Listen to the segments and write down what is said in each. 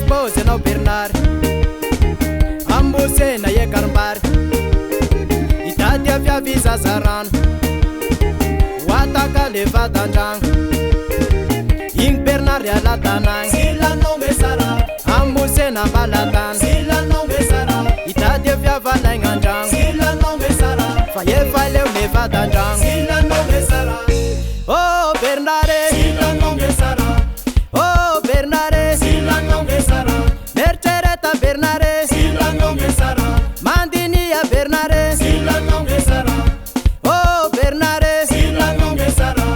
Boze no Bernard Ambuse na ye karmbar Itadia via visa zaran Wataka leva danjang Ing Bernard ya la tanang Sila no mesara Ambuse na balatan Sila no mesara Itadia via valeng anjang Sila no mesara Faye faile leva danjang Sila no mesara Oh Bernard Sila no mesara Oh Bernard Sila no mesara Mercereta Bernard Sila no mesara Mandinia Bernard Sila no mesara Oh Bernard Sila no mesara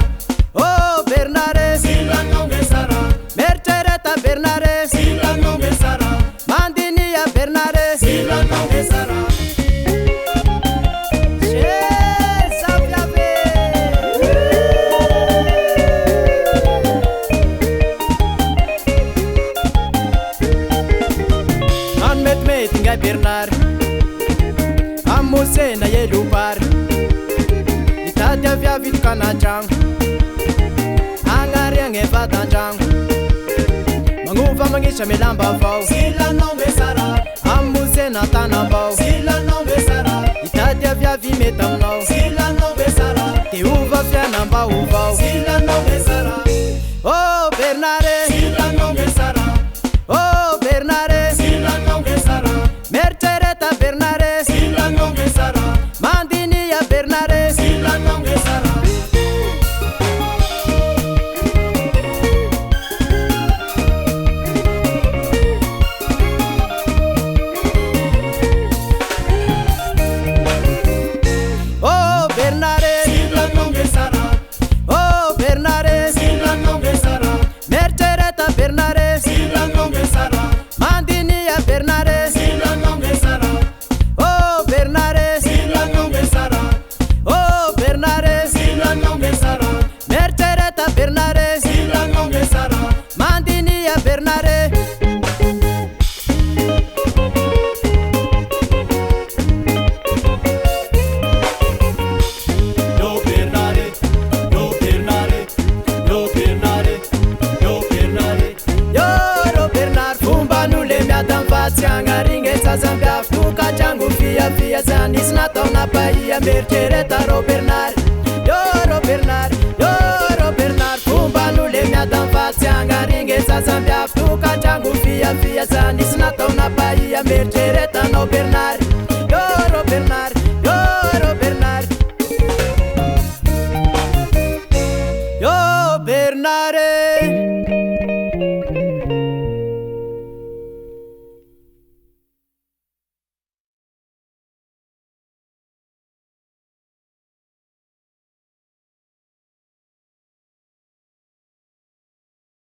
Oh Bernard Sila no mesara Mercereta Bernard Sila no mesara Mandinia Bernard Sila no mesara Tingai Bernard Amuse na ye lupar Itadia via vit kanajang Angari ang eva danjang Manguva mangisha melamba vau Sila no mesara Amuse na tanabau Sila no mesara Itadia via vi metamnau Sila no mesara Te uva via namba uvau Sila no mesara Oh Bernard Sila no mesara Oh Bernard Sila no mesara Mercereta Bernard Sila no mesara Mandinia Bernard Sila no mesara Oh Bernard Sila no mesara Oh Bernard Sila no mesara Mercereta Bernard Sila no mesara Mandinia Bernard Sila no mesara Oh Bernard Sila no mesara Oh Bernard Sila no mesara Mercereta Bernard Sila no mesara Mandinia Bernard Yo Bernard Yo Bernard Yo Bernard Yo Bernard Yo Bernard Fumba nule miatan fatsianga ringeza zambiaf Tuka changu fia fia zanis na tona paia Mercereta ro Bernard Yo Bernard Yo Bernard Fumba nule miatan fatsianga ringeza zambiaf Tuka changu fia fia zanis na tona paia Mercereta no Bernard